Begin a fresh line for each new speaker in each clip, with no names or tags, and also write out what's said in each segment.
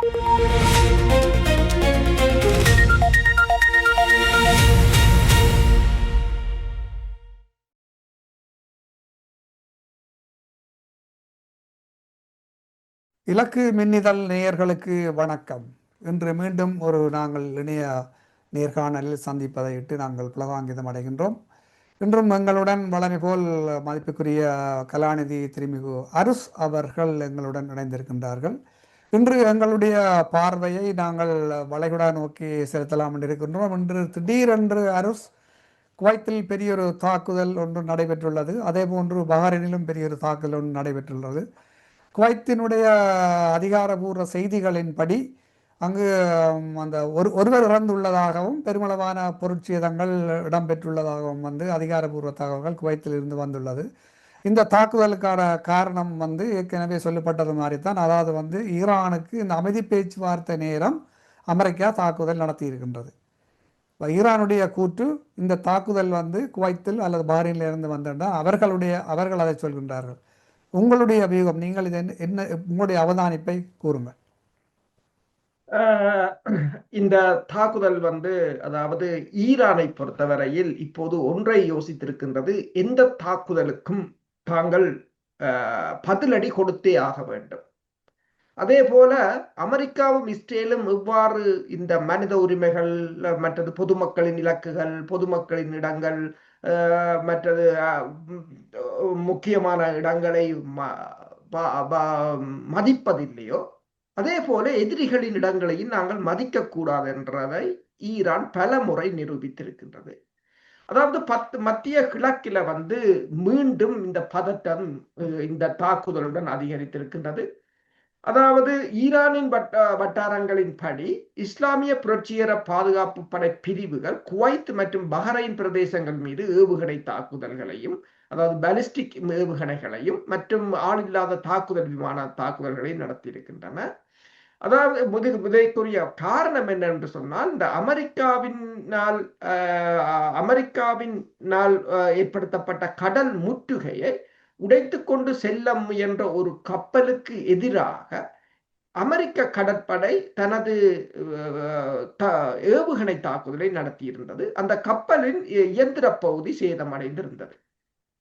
இலக்கு மின்னிதழ் நேயர்களுக்கு வணக்கம். இன்று மீண்டும் நாங்கள் இணைய நேர்காணலில் சந்திப்பதை இட்டு நாங்கள் புலகாங்கிதம் அடைகின்றோம். இன்றும் எங்களுடன் வளமை போல் மதிப்புக்குரிய கலாநிதி திருமிகு அருஸ் அவர்கள் எங்களுடன் இணைந்திருக்கின்றார்கள். இன்று எங்களுடைய பார்வையை நாங்கள் வளைகுடா நோக்கி செலுத்தலாம் என்று இருக்கின்றோம். இன்று திடீரென்று அருஸ் குவைத்தில் பெரியொரு தாக்குதல் ஒன்று நடைபெற்றுள்ளது. அதே போன்று பஹ்ரைனிலும் பெரியொரு தாக்குதல் ஒன்று நடைபெற்றுள்ளது. குவைத்தினுடைய அதிகாரபூர்வ செய்திகளின்படி அங்கு அந்த ஒருவர் இறந்துள்ளதாகவும் பெருமளவான பொருட்சேதங்கள் இடம்பெற்றுள்ளதாகவும் அதிகாரபூர்வ தகவல்கள் குவைத்தில் இருந்து வந்துள்ளது. இந்த தாக்குதலுக்கான காரணம் ஏற்கனவே சொல்லப்பட்டது மாதிரித்தான். அதாவது ஈரானுக்கு இந்த அமைதி பேச்சுவார்த்தை நேரம் அமெரிக்கா தாக்குதல் நடத்தி இருக்கின்றது. ஈரானுடைய கூற்று இந்த தாக்குதல் குவைத்தில் அல்லது பஹ்ரைனில் இருந்து வந்தால் அவர்கள் அதை சொல்கின்றார்கள். உங்களுடைய வியூகம், நீங்கள் இது என்ன, உங்களுடைய அவதானிப்பை கூறுங்கள்.
இந்த தாக்குதல் அதாவது ஈரானை பொறுத்தவரையில் இப்போது ஒன்றை யோசித்திருக்கின்றது. எந்த தாக்குதலுக்கும் தாங்கள் பதிலடி கொடுத்தே ஆக வேண்டும். அதே போல அமெரிக்காவும் இஸ்ரேலும் எவ்வாறு இந்த மனித உரிமைகள், மற்றது பொதுமக்களின் இலக்குகள், பொதுமக்களின் இடங்கள், மற்றது முக்கியமான இடங்களை மதிப்பதில்லையோ, அதே போல எதிரிகளின் இடங்களையும் நாங்கள் மதிக்க கூடாது என்றதை ஈரான் பல முறை நிரூபித்திருக்கின்றது. அதாவது மத்திய கிழக்கில மீண்டும் இந்த பதட்டம் இந்த தாக்குதலுடன் அதிகரித்திருக்கின்றது. அதாவது ஈரானின் வட்டாரங்களின் படி இஸ்லாமிய புரட்சிகர பாதுகாப்பு படை பிரிவுகள் குவைத் மற்றும் பஹ்ரைன் பிரதேசங்கள் மீது ஏவுகணை தாக்குதல்களையும், அதாவது பாலிஸ்டிக் ஏவுகணைகளையும் மற்றும் ஆளில்லாத தாக்குதல் விமான தாக்குதல்களையும் நடத்தியிருக்கின்றன. அதாவது இதற்குரிய காரணம் என்னென்று சொன்னால், இந்த அமெரிக்காவினால் ஏற்படுத்தப்பட்ட கடல் முற்றுகையை உடைத்து கொண்டு செல்ல முயன்ற ஒரு கப்பலுக்கு எதிராக அமெரிக்க கடற்படை தனது ஏவுகணை தாக்குதலை நடத்தியிருந்தது. அந்த கப்பலின் இயந்திர பகுதி சேதமடைந்திருந்தது.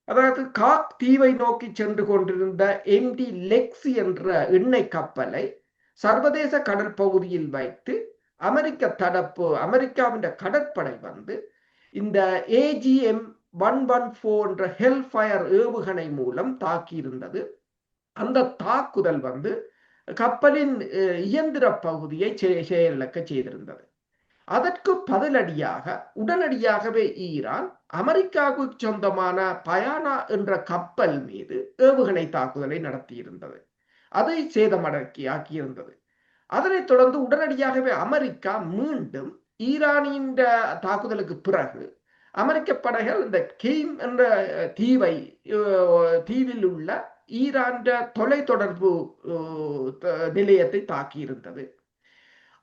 அதாவது காக் தீவை நோக்கி சென்று கொண்டிருந்த எம்டி லெக்ஸி என்ற எண்ணெய் கப்பலை சர்வதேச கடற்பகுதியில் வைத்து அமெரிக்காவின் கடற்படை இந்த AGM 114 என்ற ஹெல்ஃபயர் ஏவுகணை மூலம் தாக்கியிருந்தது. அந்த தாக்குதல் கப்பலின் இயந்திர பகுதியை செயலிழக்க செய்திருந்தது. அதற்கு பதிலடியாக உடனடியாகவே ஈரான் அமெரிக்காவுக்கு சொந்தமான பயானா என்ற கப்பல் மீது ஏவுகணை தாக்குதலை நடத்தியிருந்தது. அதை சேதமடக்கியாக்கியிருந்தது. அதனைத் தொடர்ந்து உடனடியாகவே அமெரிக்கா மீண்டும் ஈரானின் தாக்குதலுக்கு பிறகு அமெரிக்க படைகள் இந்த கெய்ம் என்ற தீவில் உள்ள ஈரான் தொலைத்தொடர்பு நிலையத்தை தாக்கியிருந்தது.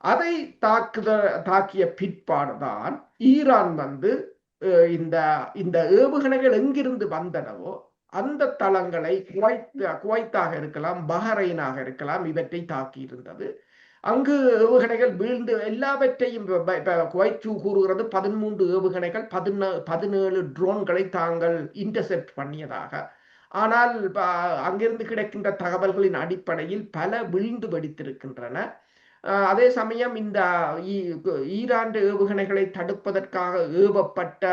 அதை தாக்கிய பிற்பாடுதான் ஈரான் இந்த ஏவுகணைகள் எங்கிருந்து வந்தனவோ அந்த தளங்களை குவைத்தாக இருக்கலாம், பஹ்ரைனாக இருக்கலாம், இவற்றை தாக்கியிருந்தது. அங்கு ஏவுகணைகள் வீழ்ந்து எல்லாவற்றையும் குவைத் கூறுகிறது 13 ஏவுகணைகள் 17 ட்ரோன்களை தாங்கள் இன்டர்செப்ட் பண்ணியதாக. ஆனால் அங்கிருந்து கிடைக்கின்ற தகவல்களின் அடிப்படையில் பல வீழ்ந்து வெடித்திருக்கின்றன. அதே சமயம் இந்த ஈரான் ஏவுகணைகளை தடுப்பதற்காக ஏவப்பட்ட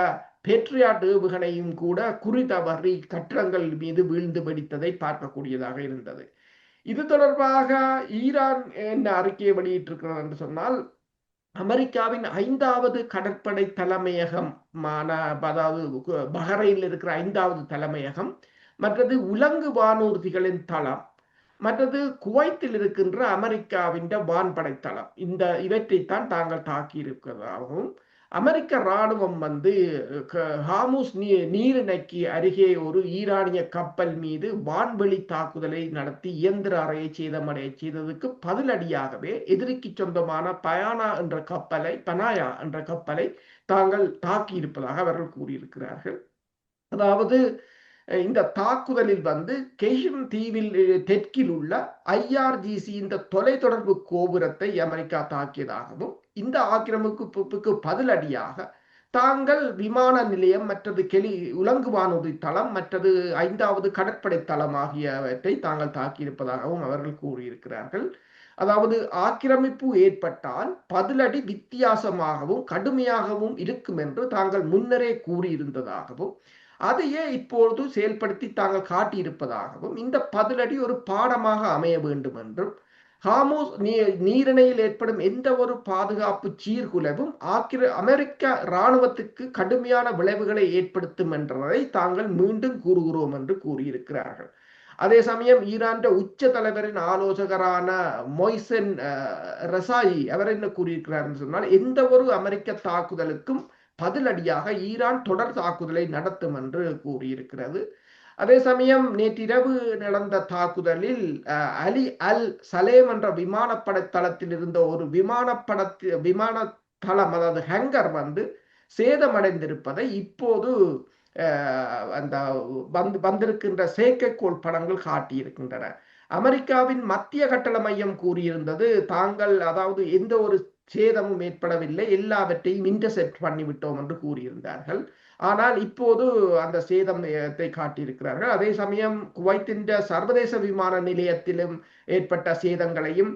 பேட்ரியாட் ஏவுகணையும் கூட குறிதவறி கட்டடங்கள் மீது வீழ்ந்து வெடித்ததை பார்க்கக்கூடியதாக இருந்தது. இது தொடர்பாக ஈரான் என்ன அறிக்கையை வெளியிட்டிருக்கிறது என்று சொன்னால், அமெரிக்காவின் 5வது கடற்படை தலைமையகமான, அதாவது பஹ்ரைனில் இருக்கிற 5வது தலைமையகம், மற்றது உலங்கு வானூர்திகளின் தளம், மற்றது குவைத்தில் இருக்கின்ற அமெரிக்காவின் வான்படை தளம், இவற்றைத்தான் தாங்கள் தாக்கியிருக்கிறதாகவும், அமெரிக்க இராணுவம் ஹார்முஸ் நீரிணைக்கு அருகே ஒரு ஈரானிய கப்பல் மீது வான்வெளி தாக்குதலை நடத்தி இயந்திர அறையை சேதமடைய செய்ததுக்கு பதிலடியாகவே எதிரிக்கு சொந்தமான பனாயா என்ற கப்பலை தாங்கள் தாக்கியிருப்பதாக அவர்கள் கூறியிருக்கிறார்கள். அதாவது இந்த தாக்குதலில் வந்து கெய்ஷன் தீவில் தெற்கில் உள்ள IRGC இந்த தொலைத்தொடர்பு கோபுரத்தை அமெரிக்கா தாக்கியதாகவும், இந்த ஆக்கிரமிப்புக்கு பதிலடியாக தாங்கள் விமான நிலையம், மற்றது உலங்கு வானூர்தி தளம், மற்றது 5வது கடற்படை தளம் ஆகியவற்றை தாங்கள் தாக்கியிருப்பதாகவும் அவர்கள் கூறியிருக்கிறார்கள். அதாவது ஆக்கிரமிப்பு ஏற்பட்டால் பதிலடி வித்தியாசமாகவும் கடுமையாகவும் இருக்கும் என்று தாங்கள் முன்னரே கூறியிருந்ததாகவும், அதையே இப்பொழுது செயல்படுத்தி தாங்கள் காட்டியிருப்பதாகவும், இந்த பதிலடி ஒரு பாடமாக அமைய வேண்டும் என்றும், ஹார்முஸ் நீரிணையில் ஏற்படும் எந்த ஒரு பாதுகாப்பு சீர்குலைவும் அமெரிக்க இராணுவத்துக்கு கடுமையான விளைவுகளை ஏற்படுத்தும் என்றதை தாங்கள் மீண்டும் கூறுகிறோம் என்று கூறியிருக்கிறார்கள். அதே சமயம் ஈரான் உச்ச தலைவரின் ஆலோசகரான மொய்சென் ரசாயி அவர் என்ன கூறியிருக்கிறார் என்று சொன்னால், எந்த ஒரு அமெரிக்க தாக்குதலுக்கும் பதிலடியாக ஈரான் தொடர் தாக்குதலை நடத்தும் என்று கூறியிருக்கிறது. அதே சமயம் நேற்றிரவு நடந்த தாக்குதலில் அலி அல் சலேம் என்ற விமானப்படை தளத்தில் இருந்த ஒரு விமான தளம், அதாவது ஹேங்கர் வந்து சேதமடைந்திருப்பதை இப்போது அந்த வந்திருக்கின்ற செயற்கைக்கோள் படங்கள் காட்டியிருக்கின்றன. அமெரிக்காவின் மத்திய கட்டள மையம் கூறியிருந்தது, தாங்கள் அதாவது எந்த ஒரு சேதமும் ஏற்படவில்லை, எல்லாவற்றையும் இன்டர்செப்ட் பண்ணிவிட்டோம் என்று கூறியிருந்தார்கள். ஆனால் இப்போது அந்த சேதத்தை காட்டியிருக்கிறார்கள். அதே சமயம் குவைத்தின் சர்வதேச விமான நிலையத்திலும் ஏற்பட்ட சேதங்களையும்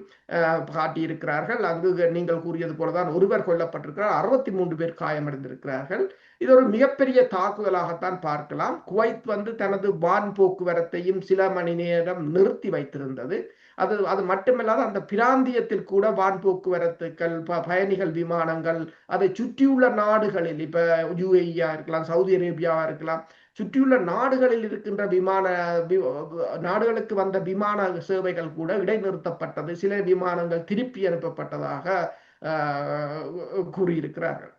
காட்டியிருக்கிறார்கள். அங்கு நீங்கள் கூறியது போலதான் ஒருவர் கொல்லப்பட்டிருக்கிறார், 63 பேர் காயமடைந்திருக்கிறார்கள். இது ஒரு மிகப்பெரிய தாக்குதலாகத்தான் பார்க்கலாம். குவைத் வந்து தனது வான் போக்குவரத்தையும் சில மணி நேரம் நிறுத்தி வைத்திருந்தது. அது மட்டுமல்லாது அந்த பிராந்தியத்தில் கூட வான் போக்குவரத்துக்கள், பயணிகள் விமானங்கள், அதை சுற்றியுள்ள நாடுகளில், இப்ப UAE இருக்கலாம், சவுதி அரேபியாவா இருக்கலாம், சுற்றியுள்ள நாடுகளில் இருக்கின்ற நாடுகளுக்கு வந்த விமான சேவைகள் கூட இடைநிறுத்தப்பட்டது. சில விமானங்கள் திருப்பி அனுப்பப்பட்டதாக கூறியிருக்கிறார்கள்.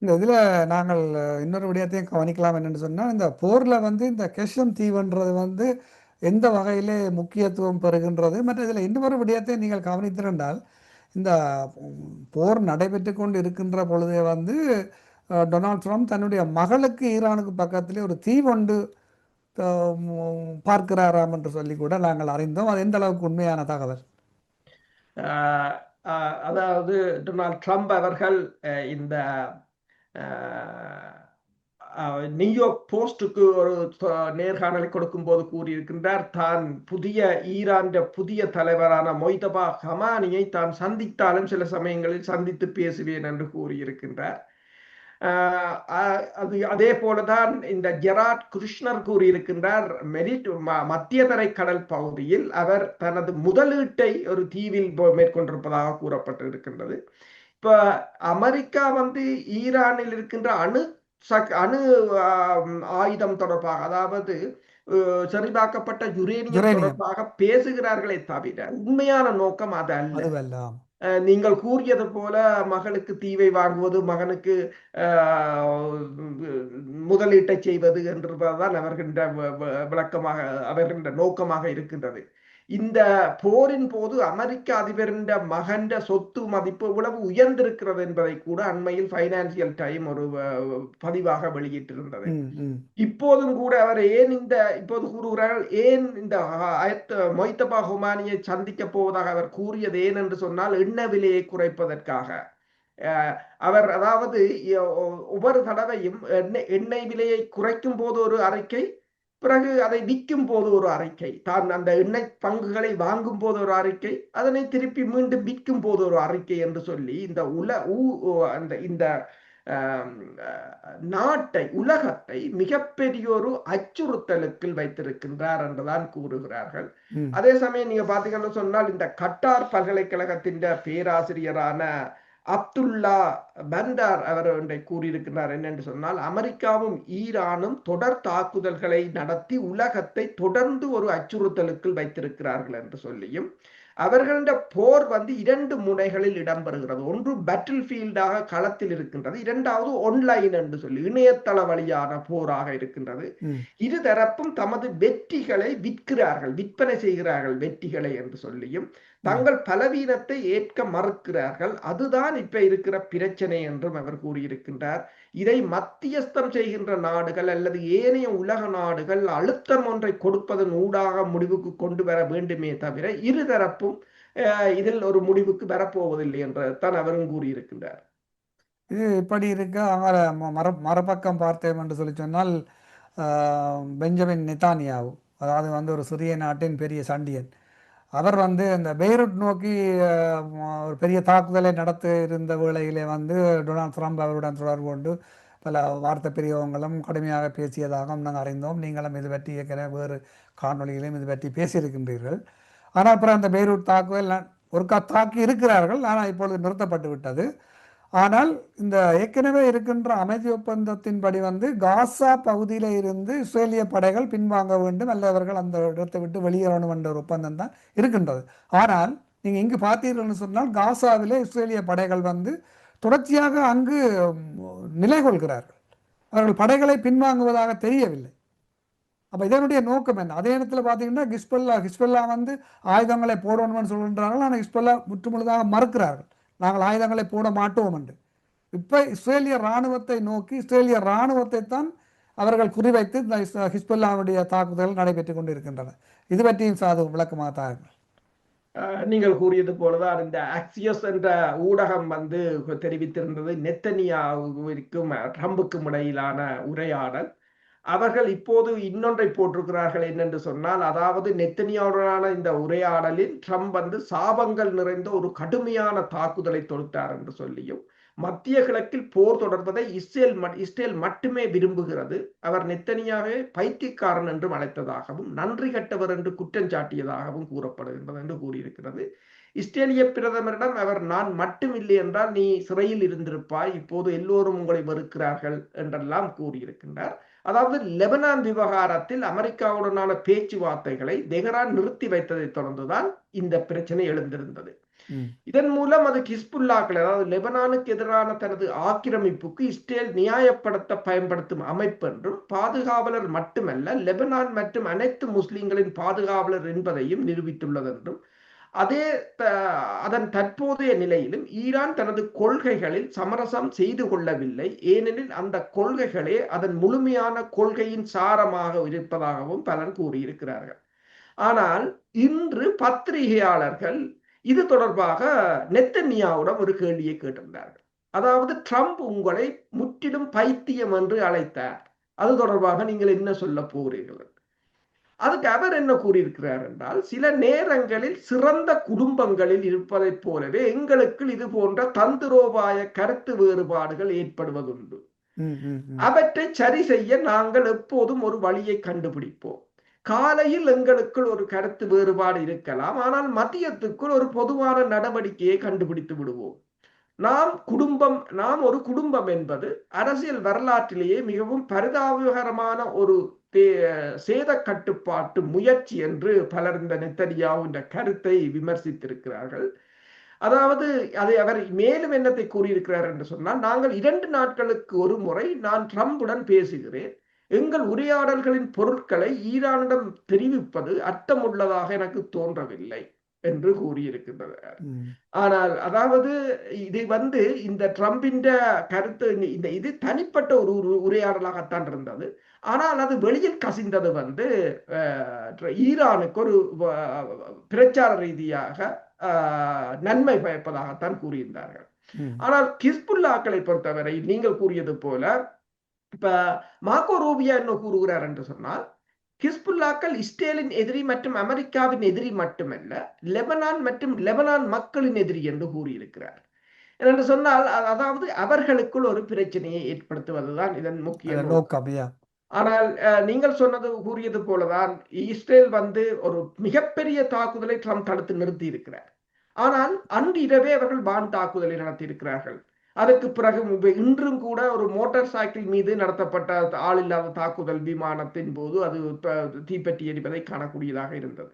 இந்த இதில் நாங்கள் இன்னொரு விடயத்தையும் கவனிக்கலாம் என்னென்னு சொன்னால், இந்த போரில் வந்து இந்த கெஷம் தீவுன்றது வந்து எந்த வகையிலே முக்கியத்துவம் பெறுகின்றது. மற்ற இதில் இன்னொரு விடயத்தை நீங்கள் கவனித்திருந்தால், இந்த போர் நடைபெற்று கொண்டு இருக்கின்ற பொழுதே வந்து டொனால்ட் ட்ரம்ப் தன்னுடைய மகளுக்கு ஈரானுக்கு பக்கத்திலே ஒரு தீவொண்டு பார்க்கிறாராம் என்று சொல்லி கூட நாங்கள் அறிந்தோம். அது எந்த அளவுக்கு உண்மையான தகவல்?
அதாவது டொனால்ட் ட்ரம்ப் அவர்கள் இந்த நியூயார்க் போஸ்டுக்கு ஒரு நேர்காணலை கொடுக்கும் போது கூறியிருக்கின்றார், தான் ஈரான் புதிய தலைவரான மொய்தபா ஹமானியை தான் சந்தித்தாலும் சில சமயங்களில் சந்தித்து பேசுவேன் என்று கூறியிருக்கின்றார். அதே போலதான் இந்த ஜெராட் குஷ்னர் கூறியிருக்கின்றார், மத்திய தரை கடல் பகுதியில் அவர் தனது முதலீட்டை ஒரு தீவில் மேற்கொண்டிருப்பதாக கூறப்பட்டிருக்கின்றது. இப்ப அமெரிக்கா வந்து ஈரானில் இருக்கின்ற அணு ஆயுதம் தொடர்பாக, அதாவது சரிபார்க்கப்பட்ட யுரேனியம் தொடர்பாக பேசுகிறார்களே தவிர உண்மையான நோக்கம் அது அல்ல. நீங்கள் கூறியது போல மகளுக்கு தீவை வாங்குவது, மகனுக்கு முதலீட்டை செய்வது என்பதுதான் அவர்கின்ற விளக்கமாக, அவர்கின்ற நோக்கமாக இருக்கின்றது. இந்த போரின் போது அமெரிக்க அதிபரின் மகன் சொத்து மதிப்பு எவ்வளவு உயர்ந்திருக்கிறது என்பதை கூட அண்மையில் பைனான்சியல் டைம் ஒரு பதிவாக வெளியிட்டிருந்தது. இப்போதும் கூட அவர் இப்போது கூறுகிறார்கள், ஏன் இந்த மொய்தபா ஹுமானியை சந்திக்க போவதாக அவர் கூறியது ஏன் என்று சொன்னால், எண்ணெய் விலையை குறைப்பதற்காக. அவர் அதாவது ஒவ்வொரு தடவையும் எண்ணெய் விலையை குறைக்கும் போது ஒரு அறிக்கை, பிறகு அதை விற்கும் போது ஒரு அறிக்கை, தான் அந்த எண்ணெய் பங்குகளை வாங்கும் போது ஒரு அறிக்கை, அதனை திருப்பி மீண்டும் விற்கும் போது ஒரு அறிக்கை என்று சொல்லி இந்த நாட்டை, உலகத்தை மிகப்பெரிய ஒரு அச்சுறுத்தலுக்கு வைத்திருக்கின்றார் என்றுதான் கூறுகிறார்கள். அதே சமயம் நீங்க பாத்தீங்கன்னு சொன்னால், இந்த கட்டார் பல்கலைக்கழகத்தின் பேராசிரியரான அப்துல்லா பண்டார் அவர் கூறியிருக்கிறார் என்னென்று சொன்னால், அமெரிக்காவும் ஈரானும் தொடர் தாக்குதல்களை நடத்தி உலகத்தை தொடர்ந்து ஒரு அச்சுறுத்தலுக்கு வைத்திருக்கிறார்கள் என்று சொல்லியும், அவர்கள போர் வந்து 2 முனைகளில் இடம்பெறுகிறது. ஒன்று பேட்டில் ஃபீல்டாக களத்தில் இருக்கின்றது, இரண்டாவது ஒன்லைன் என்று சொல்லி இணையதள வழியான போராக இருக்கின்றது. இரு தரப்பும் தமது வெற்றிகளை விற்பனை செய்கிறார்கள் வெற்றிகளை என்று சொல்லியும், தங்கள் பலவீனத்தை ஏற்க மறுக்கிறார்கள். அதுதான் இப்ப இருக்கிற பிரச்சனை என்றும் அவர் கூறியிருக்கின்றார். இதை மத்தியஸ்தம் செய்கின்ற நாடுகள் அல்லது ஏனைய உலக நாடுகள் அழுத்தம் ஒன்றை கொடுப்பதன் ஊடாக முடிவுக்கு கொண்டு வர வேண்டுமே தவிர இருதரப்பும் இதில் ஒரு முடிவுக்கு வரப்போவதில்லை என்றதான் அவரும் கூறியிருக்கின்றார்.
இது இப்படி இருக்க அங்கே மறுபக்கம் பார்த்தோம் என்று சொல்லி சொன்னால் பெஞ்சமின் நெத்தானியாவு, அதாவது வந்து ஒரு சிறிய நாட்டின் பெரிய சண்டியன், அவர் வந்து இந்த பெய்ரூட் நோக்கி ஒரு பெரிய தாக்குதலை நடத்த இருந்த வேளையிலே வந்து டொனால்ட் ட்ரம்ப் அவருடன் தொடர்பு கொண்டு பல வார்த்தை பிரயோகங்களும் கடுமையாக பேசியதாகவும் நாங்கள் அறிந்தோம். நீங்களும் இது பற்றி ஏற்கனவே வேறு காணொளிகளையும் இது பற்றி பேசியிருக்கின்றீர்கள். ஆனால் அப்புறம் அந்த பெய்ரூட் தாக்குதல் ஒருக்கா தாக்கி இருக்கிறார்கள், ஆனால் இப்பொழுது நிறுத்தப்பட்டு விட்டது. ஆனால் இந்த ஏற்கனவே இருக்கின்ற அமைதி ஒப்பந்தத்தின்படி வந்து காசா பகுதியில் இருந்து இஸ்ரேலிய படைகள் பின்வாங்க வேண்டும், அல்லவர்கள் அந்த இடத்தை விட்டு வெளியேறணும் என்ற ஒரு ஒப்பந்தம் தான் இருக்கின்றது. ஆனால் நீங்கள் இங்கு பார்த்தீர்கள்னு சொன்னால் காசாவிலே இஸ்ரேலிய படைகள் வந்து தொடர்ச்சியாக அங்கு நிலை கொள்கிறார்கள். அவர்கள் படைகளை பின்வாங்குவதாக தெரியவில்லை. அப்போ இதனுடைய நோக்கம் என்ன? அதே இடத்துல பார்த்தீங்கன்னா ஹிஸ்புல்லா வந்து ஆயுதங்களை போடணும்னு சொல்கின்றார்கள், ஆனால் ஹிஸ்புல்லா முற்றுமுழுதாக மறுக்கிறார்கள், நாங்கள் ஆயுதங்களை போட மாட்டோம் என்று. இப்போ இஸ்ரேலிய இராணுவத்தை நோக்கி இஸ்ரேலிய இராணுவத்தை தான் அவர்கள் குறிவைத்து இந்த ஹிஸ்புல்லாவுடைய தாக்குதல்கள் நடைபெற்று கொண்டு இருக்கின்றன. இது பற்றியும் சாது விளக்கமாக தாருங்கள்.
நீங்கள் கூறியது போலதான் இந்த ஆக்சியஸ் என்ற ஊடகம் வந்து தெரிவித்திருந்தது நெத்தனியாவுக்கும் ட்ரம்புக்கும் இடையிலான உரையாடல். அவர்கள் இப்போது இன்னொன்றை போட்டிருக்கிறார்கள் என்னென்று சொன்னால், அதாவது நெத்தனியாவுடனான இந்த உரையாடலில் ட்ரம்ப் வந்து சாபங்கள் நிறைந்த ஒரு கடுமையான தாக்குதலை தொடுத்தார் என்று சொல்லியும், மத்திய கிழக்கில் போர் தொடர்வதை இஸ்ரேல் மட்டுமே விரும்புகிறது, அவர் நெத்தனியாவே பைத்தியக்காரன் என்றும் அழைத்ததாகவும் நன்றி கட்டவர் என்று குற்றம் சாட்டியதாகவும் கூறப்படுகின்றது என்று கூறியிருக்கிறது. இஸ்ரேலிய பிரதமரிடம் அவர் நான் மட்டும் இல்லை என்றால் நீ சிறையில் இருந்திருப்பாய், இப்போது எல்லோரும் உங்களை வெறுக்கிறார்கள் என்றெல்லாம் கூறியிருக்கின்றார். அதாவது லெபனான் விவகாரத்தில் அமெரிக்காவுடனான பேச்சுவார்த்தைகளை தெஹ்ரான் நிறுத்தி வைத்ததை தொடர்ந்துதான் இந்த பிரச்சனை எழுந்திருந்தது. இதன் மூலம் அது ஹிஸ்புல்லாக்கள், அதாவது லெபனானுக்கு எதிரான தனது ஆக்கிரமிப்புக்கு இஸ்ரேல் நியாயப்படுத்த பயன்படுத்தும் அமைப்பு என்றும், பாதுகாவலர் மட்டுமல்ல லெபனான் மற்றும் அனைத்து முஸ்லிம்களின் பாதுகாவலர் என்பதையும் நிரூபித்துள்ளது என்றும், அதன் தற்போதைய நிலையிலும் ஈரான் தனது கொள்கைகளில் சமரசம் செய்து கொள்ளவில்லை, ஏனெனில் அந்த கொள்கைகளே அதன் முழுமையான கொள்கையின் சாரமாக இருப்பதாகவும் பலர் கூறியிருக்கிறார்கள். ஆனால் இன்று பத்திரிகையாளர்கள் இது தொடர்பாக நெத்தன்யாவுடன் ஒரு கேள்வியை கேட்டிருந்தார்கள். அதாவது ட்ரம்ப் உங்களை முற்றிலும் பைத்தியம் என்று அழைத்தார், அது தொடர்பாக நீங்கள் என்ன சொல்ல போகிறீர்கள்? அதுக்கு அவர் என்ன கூறியிருக்கிறார் என்றால், சில நேரங்களில் சிறந்த குடும்பங்களில் இருப்பதைப் போலவே எங்களுக்கு இது போன்ற தந்திரோபாய கருத்து வேறுபாடுகள் ஏற்படுவதுண்டு, அவற்றை சரி செய்ய நாங்கள் எப்போதும் ஒரு வழியை கண்டுபிடிப்போம். காலையில் எங்களுக்குள் ஒரு கருத்து வேறுபாடு இருக்கலாம், ஆனால் மதியத்துக்குள் ஒரு பொதுவான நடவடிக்கையை கண்டுபிடித்து விடுவோம். நாம் ஒரு குடும்பம் என்பது அரசியல் வரலாற்றிலேயே மிகவும் பரிதாபகரமான ஒரு சேத கட்டுப்பாட்டு முயற்சி என்று பலர் இந்த நெத்தனியாஹு கருத்தை விமர்சித்திருக்கிறார்கள். அதாவது அதை அவர் மேலும் என்னத்தை கூறியிருக்கிறார் என்று சொன்னால், நாங்கள் 2 நாட்களுக்கு ஒரு முறை நான் ட்ரம்புடன் பேசுகிறேன், எங்கள் உரையாடல்களின் பொருட்களை ஈரானிடம் தெரிவிப்பது அர்த்தமுள்ளதாக எனக்கு தோன்றவில்லை என்று கூறியிருக்கின்றனர். ஆனால் அதாவது இது வந்து இந்த ட்ரம்பின் கருத்து இது தனிப்பட்ட ஒரு உரையாடலாகத்தான் இருந்தது. ஆனால் அது வெளியில் கசிந்தது வந்து ஈரானுக்கு ஒரு பிரச்சார ரீதியாக நன்மை பயப்பதாகத்தான் கூறியிருந்தார்கள். ஆனால் ஹிஸ்புல்லாக்களை பொறுத்தவரை நீங்கள் கூறியது போல இப்ப மார்கோ ரூபியோ என்ன கூறுகிறார் என்று சொன்னால், ஹிஸ்புல்லாக்கள் இஸ்ரேலின் எதிரி மற்றும் அமெரிக்காவின் எதிரி மட்டுமல்ல, லெபனான் மற்றும் லெபனான் மக்களின் எதிரி என்று கூறியிருக்கிறார். என்று சொன்னால் அதாவது அவர்களுக்குள் ஒரு பிரச்சனையை ஏற்படுத்துவதுதான் இதன் முக்கிய நோக்கம். ஆனால் நீங்கள் கூறியது போலதான் இஸ்ரேல் வந்து ஒரு மிகப்பெரிய தாக்குதலை ட்ரம்ப் தடுத்து நிறுத்தி இருக்கிறார். ஆனால் அன்று இரவே அவர்கள் வான் தாக்குதலை நடத்தி இருக்கிறார்கள். அதற்கு பிறகு இன்றும் கூட ஒரு மோட்டார் சைக்கிள் மீது நடத்தப்பட்ட ஆளில்லாத தாக்குதல் விமானத்தின் போது அது தீப்பற்றி எரிப்பதை காணக்கூடியதாக இருந்தது.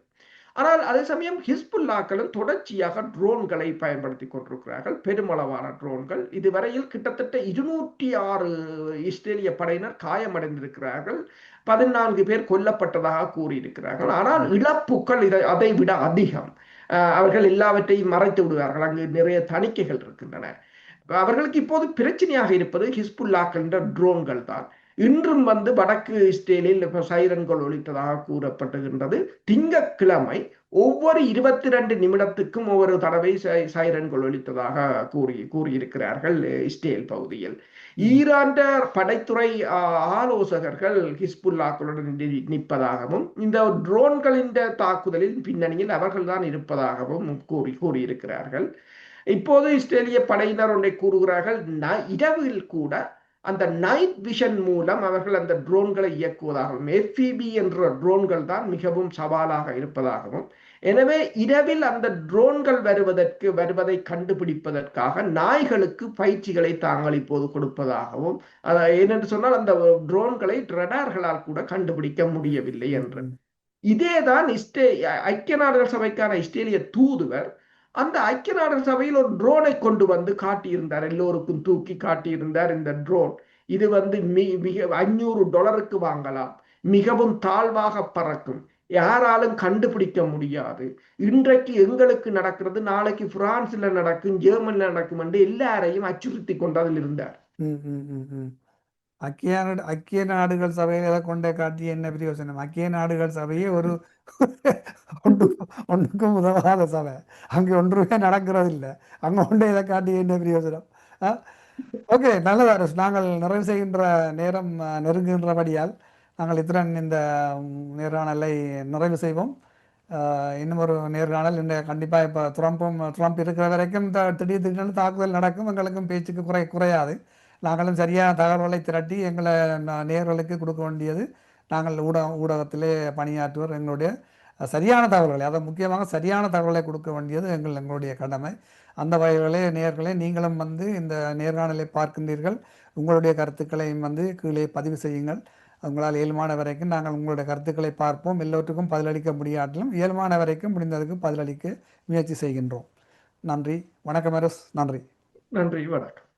ஆனால் அதே சமயம் ஹிஸ்புல்லாக்களும் தொடர்ச்சியாக ட்ரோன்களை பயன்படுத்தி கொண்டிருக்கிறார்கள், பெருமளவான ட்ரோன்கள். இதுவரையில் கிட்டத்தட்ட 206 இஸ்ரேலிய படையினர் காயமடைந்திருக்கிறார்கள், 14 பேர் கொல்லப்பட்டதாக கூறியிருக்கிறார்கள். ஆனால் இழப்புகள் அதை விட அதிகம். அவர்கள் எல்லாவற்றையும் மறைத்து விடுவார்கள், அங்கு நிறைய தணிக்கைகள் இருக்கின்றன. அவர்களுக்கு இப்போது பிரச்சனையாக இருப்பது ஹிஸ்புல்லாக்கள் என்ற ட்ரோன்கள் தான். இன்றும் வந்து வடக்கு இஸ்ரேலில் சைரன்கள் ஒலித்ததாக கூறப்பட்டுகின்றது. திங்கட்கிழமை ஒவ்வொரு 22 நிமிடத்துக்கும் ஒவ்வொரு தடவை சைரன்கள் ஒலித்ததாக கூறியிருக்கிறார்கள் இஸ்ரேல் பகுதியில். ஈரான் படைத்துறை ஆலோசகர்கள் ஹிஸ்புல்லாக்களுடன் நிற்பதாகவும் இந்த ட்ரோன்களின் தாக்குதலில் பின்னணியில் அவர்கள்தான் இருப்பதாகவும் கூறியிருக்கிறார்கள். இப்போது இஸ்ரேலிய படையினர் ஒன்றை கூறுகிறார்கள், இரவில் கூட அந்த நைட் விஷன் மூலம் அவர்கள் அந்த ட்ரோன்களை இயக்குவதாகவும், FPV என்ற ட்ரோன்கள் தான் மிகவும் சவாலாக இருப்பதாகவும், எனவே இரவில் அந்த ட்ரோன்கள் வருவதை கண்டுபிடிப்பதற்காக நாய்களுக்கு பயிற்சிகளை தாங்கள் இப்போது கொடுப்பதாகவும், ஏனென்று சொன்னால் அந்த ட்ரோன்களை ரடார்களால் கூட கண்டுபிடிக்க முடியவில்லை என்று. இதேதான் ஐக்கிய நாடுகள் சபைக்கான இஸ்ரேலிய தூதுவர் அந்த ஐக்கிய நாடுகள் சபையில் ஒரு ட்ரோனை கொண்டு வந்து காட்டியிருந்தார், எல்லோருக்கும் தூக்கி காட்டியிருந்தார். இந்த ட்ரோன் இது வந்து மிக $500 வாங்கலாம், மிகவும் தாழ்வாக பறக்கும், யாராலும் கண்டுபிடிக்க முடியாது, இன்றைக்கு எங்களுக்கு நடக்கிறது நாளைக்கு பிரான்ஸ்ல நடக்கும், ஜெர்மனில நடக்கும் என்று எல்லாரையும் அச்சுறுத்தி கொண்டு அதில் இருந்தார்.
ஐக்கிய நாடுகள் சபையில கொண்டே காட்டி என்ன பிரயோசனம்? ஐக்கிய நாடுகள் சபையே ஒரு ஒன்றுக்கும் உதவாத சபை, அங்கே ஒன்றுமே நடக்கிறது இல்லை, அங்கே கொண்டே இதை காட்டி என்ன பிரயோசனம்? ஓகே, நல்லதா. நாங்கள் நிறைவு செய்கின்ற நேரம் நெருங்குகின்றபடியால் நாங்கள் இத்துடன் இந்த நேர்காணலை நிறைவு செய்வோம். இன்னும் ஒரு நேர்காணல் கண்டிப்பாக இப்போ ட்ரம்ப் இருக்கிற வரைக்கும் திடீர்னு தாக்குதல் நடக்கும், எங்களுக்கும் பேச்சுக்கு குறையாது. நாங்களும் சரியான தகவல்களை திரட்டி எங்களை நேர்களுக்கு கொடுக்க வேண்டியது, நாங்கள் ஊடகத்திலே பணியாற்றுவோர் எங்களுடைய சரியான தகவல்களை, அதை முக்கியமாக சரியான தகவலை கொடுக்க வேண்டியது எங்களுடைய கடமை. அந்த வகைகளே நேர்களே, நீங்களும் வந்து இந்த நேர்காணலை பார்க்கின்றீர்கள், உங்களுடைய கருத்துக்களையும் வந்து கீழே பதிவு செய்யுங்கள். உங்களால் இயல்பான வரைக்கும் நாங்கள் உங்களுடைய கருத்துக்களை பார்ப்போம். எல்லோருக்கும் பதிலளிக்க முடியாட்டிலும் இயல்பான வரைக்கும் முடிந்ததுக்கு பதிலளிக்க முயற்சி செய்கின்றோம். நன்றி, வணக்கம் அரசு. நன்றி,
நன்றி, வணக்கம்.